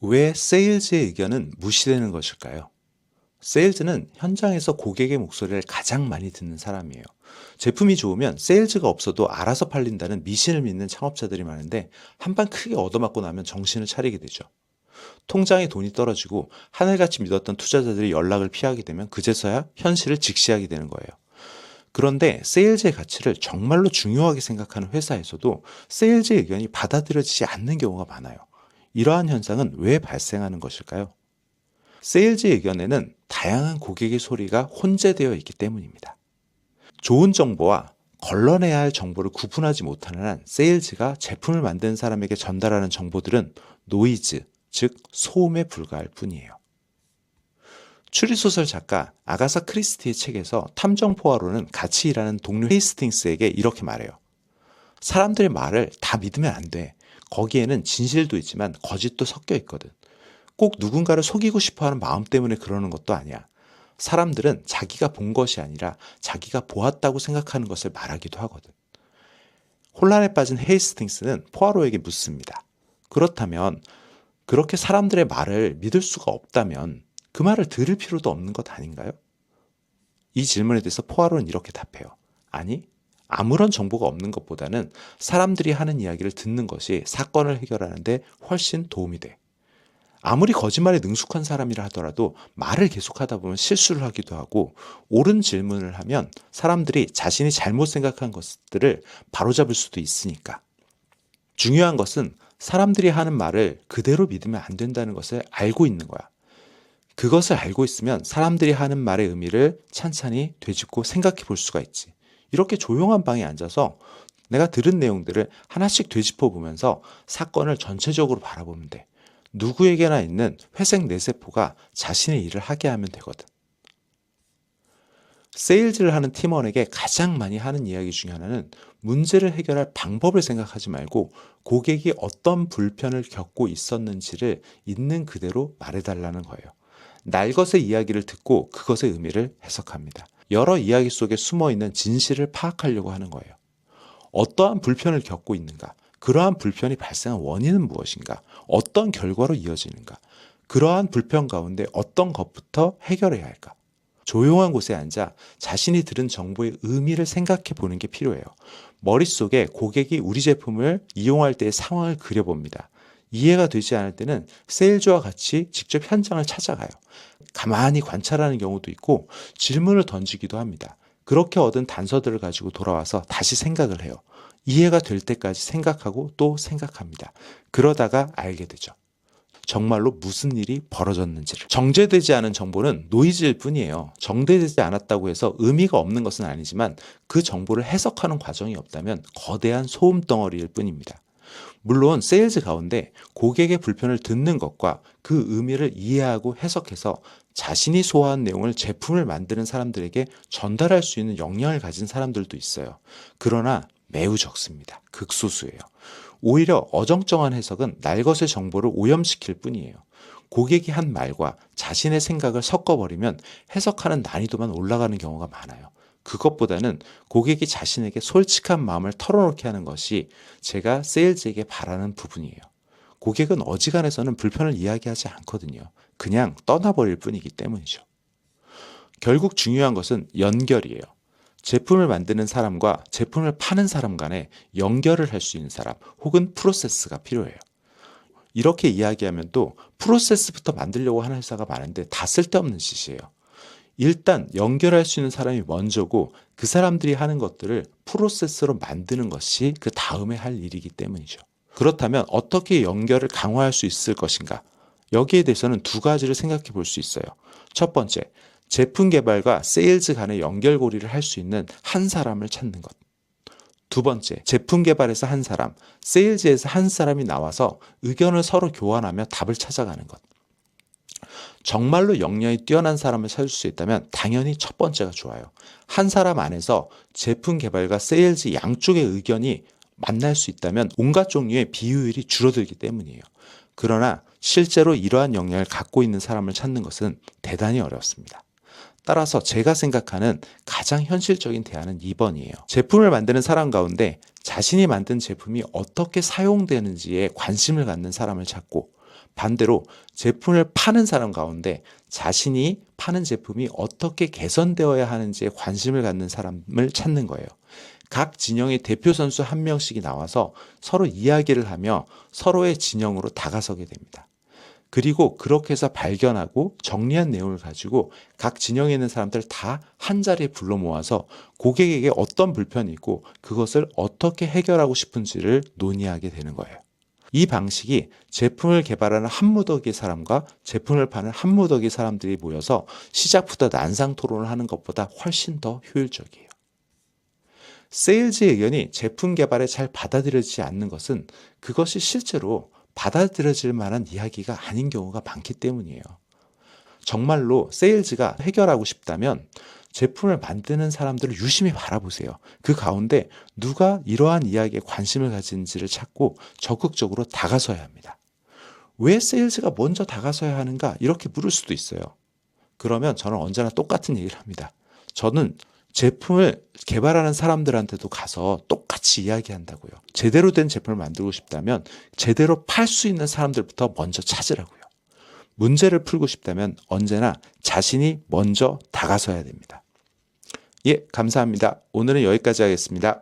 왜 세일즈의 의견은 무시되는 것일까요? 세일즈는 현장에서 고객의 목소리를 가장 많이 듣는 사람이에요. 제품이 좋으면 세일즈가 없어도 알아서 팔린다는 미신을 믿는 창업자들이 많은데 한 방 크게 얻어맞고 나면 정신을 차리게 되죠. 통장에 돈이 떨어지고 하늘같이 믿었던 투자자들이 연락을 피하게 되면 그제서야 현실을 직시하게 되는 거예요. 그런데 세일즈의 가치를 정말로 중요하게 생각하는 회사에서도 세일즈의 의견이 받아들여지지 않는 경우가 많아요. 이러한 현상은 왜 발생하는 것일까요? 세일즈 의견에는 다양한 고객의 소리가 혼재되어 있기 때문입니다. 좋은 정보와 걸러내야 할 정보를 구분하지 못하는 한 세일즈가 제품을 만드는 사람에게 전달하는 정보들은 노이즈, 즉 소음에 불과할 뿐이에요. 추리소설 작가 아가사 크리스티의 책에서 탐정 포아로는 같이 일하는 동료 헤이스팅스에게 이렇게 말해요. 사람들의 말을 다 믿으면 안 돼. 거기에는 진실도 있지만 거짓도 섞여 있거든. 꼭 누군가를 속이고 싶어하는 마음 때문에 그러는 것도 아니야. 사람들은 자기가 본 것이 아니라 자기가 보았다고 생각하는 것을 말하기도 하거든. 혼란에 빠진 헤이스팅스는 포아로에게 묻습니다. 그렇다면 그렇게 사람들의 말을 믿을 수가 없다면 그 말을 들을 필요도 없는 것 아닌가요? 이 질문에 대해서 포아로는 이렇게 답해요. 아니, 아무런 정보가 없는 것보다는 사람들이 하는 이야기를 듣는 것이 사건을 해결하는 데 훨씬 도움이 돼. 아무리 거짓말에 능숙한 사람이라 하더라도 말을 계속하다 보면 실수를 하기도 하고 옳은 질문을 하면 사람들이 자신이 잘못 생각한 것들을 바로잡을 수도 있으니까. 중요한 것은 사람들이 하는 말을 그대로 믿으면 안 된다는 것을 알고 있는 거야. 그것을 알고 있으면 사람들이 하는 말의 의미를 찬찬히 되짚고 생각해 볼 수가 있지. 이렇게 조용한 방에 앉아서 내가 들은 내용들을 하나씩 되짚어 보면서 사건을 전체적으로 바라보면 돼. 누구에게나 있는 회색 뇌세포가 자신의 일을 하게 하면 되거든. 세일즈를 하는 팀원에게 가장 많이 하는 이야기 중에 하나는 문제를 해결할 방법을 생각하지 말고 고객이 어떤 불편을 겪고 있었는지를 있는 그대로 말해달라는 거예요. 날것의 이야기를 듣고 그것의 의미를 해석합니다. 여러 이야기 속에 숨어있는 진실을 파악하려고 하는 거예요. 어떠한 불편을 겪고 있는가? 그러한 불편이 발생한 원인은 무엇인가? 어떤 결과로 이어지는가? 그러한 불편 가운데 어떤 것부터 해결해야 할까? 조용한 곳에 앉아 자신이 들은 정보의 의미를 생각해 보는 게 필요해요. 머릿속에 고객이 우리 제품을 이용할 때의 상황을 그려봅니다. 이해가 되지 않을 때는 세일즈와 같이 직접 현장을 찾아가요. 가만히 관찰하는 경우도 있고 질문을 던지기도 합니다. 그렇게 얻은 단서들을 가지고 돌아와서 다시 생각을 해요. 이해가 될 때까지 생각하고 또 생각합니다. 그러다가 알게 되죠. 정말로 무슨 일이 벌어졌는지를. 정제되지 않은 정보는 노이즈일 뿐이에요. 정제되지 않았다고 해서 의미가 없는 것은 아니지만 그 정보를 해석하는 과정이 없다면 거대한 소음 덩어리일 뿐입니다. 물론 세일즈 가운데 고객의 불편을 듣는 것과 그 의미를 이해하고 해석해서 자신이 소화한 내용을 제품을 만드는 사람들에게 전달할 수 있는 역량을 가진 사람들도 있어요. 그러나 매우 적습니다. 극소수예요. 오히려 어정쩡한 해석은 날것의 정보를 오염시킬 뿐이에요. 고객이 한 말과 자신의 생각을 섞어버리면 해석하는 난이도만 올라가는 경우가 많아요. 그것보다는 고객이 자신에게 솔직한 마음을 털어놓게 하는 것이 제가 세일즈에게 바라는 부분이에요. 고객은 어지간해서는 불편을 이야기하지 않거든요. 그냥 떠나버릴 뿐이기 때문이죠. 결국 중요한 것은 연결이에요. 제품을 만드는 사람과 제품을 파는 사람 간에 연결을 할 수 있는 사람 혹은 프로세스가 필요해요. 이렇게 이야기하면 또 프로세스부터 만들려고 하는 회사가 많은데 다 쓸데없는 짓이에요. 일단 연결할 수 있는 사람이 먼저고 그 사람들이 하는 것들을 프로세스로 만드는 것이 그 다음에 할 일이기 때문이죠. 그렇다면 어떻게 연결을 강화할 수 있을 것인가? 여기에 대해서는 두 가지를 생각해 볼 수 있어요. 첫 번째, 제품 개발과 세일즈 간의 연결고리를 할 수 있는 한 사람을 찾는 것. 두 번째, 제품 개발에서 한 사람, 세일즈에서 한 사람이 나와서 의견을 서로 교환하며 답을 찾아가는 것. 정말로 역량이 뛰어난 사람을 찾을 수 있다면 당연히 첫 번째가 좋아요. 한 사람 안에서 제품 개발과 세일즈 양쪽의 의견이 만날 수 있다면 온갖 종류의 비효율이 줄어들기 때문이에요. 그러나 실제로 이러한 역량을 갖고 있는 사람을 찾는 것은 대단히 어렵습니다. 따라서 제가 생각하는 가장 현실적인 대안은 2번이에요. 제품을 만드는 사람 가운데 자신이 만든 제품이 어떻게 사용되는지에 관심을 갖는 사람을 찾고 반대로 제품을 파는 사람 가운데 자신이 파는 제품이 어떻게 개선되어야 하는지에 관심을 갖는 사람을 찾는 거예요. 각 진영의 대표 선수 한 명씩이 나와서 서로 이야기를 하며 서로의 진영으로 다가서게 됩니다. 그리고 그렇게 해서 발견하고 정리한 내용을 가지고 각 진영에 있는 사람들 다 한 자리에 불러 모아서 고객에게 어떤 불편이 있고 그것을 어떻게 해결하고 싶은지를 논의하게 되는 거예요. 이 방식이 제품을 개발하는 한 무더기 사람과 제품을 파는 한 무더기 사람들이 모여서 시작부터 난상 토론을 하는 것보다 훨씬 더 효율적이에요. 세일즈의 의견이 제품 개발에 잘 받아들여지지 않는 것은 그것이 실제로 받아들여질 만한 이야기가 아닌 경우가 많기 때문이에요. 정말로 세일즈가 해결하고 싶다면 제품을 만드는 사람들을 유심히 바라보세요. 그 가운데 누가 이러한 이야기에 관심을 가진지를 찾고 적극적으로 다가서야 합니다. 왜 세일즈가 먼저 다가서야 하는가? 이렇게 물을 수도 있어요. 그러면 저는 언제나 똑같은 얘기를 합니다. 저는 제품을 개발하는 사람들한테도 가서 똑같이 이야기한다고요. 제대로 된 제품을 만들고 싶다면 제대로 팔 수 있는 사람들부터 먼저 찾으라고요. 문제를 풀고 싶다면 언제나 자신이 먼저 다가서야 됩니다. 예, 감사합니다. 오늘은 여기까지 하겠습니다.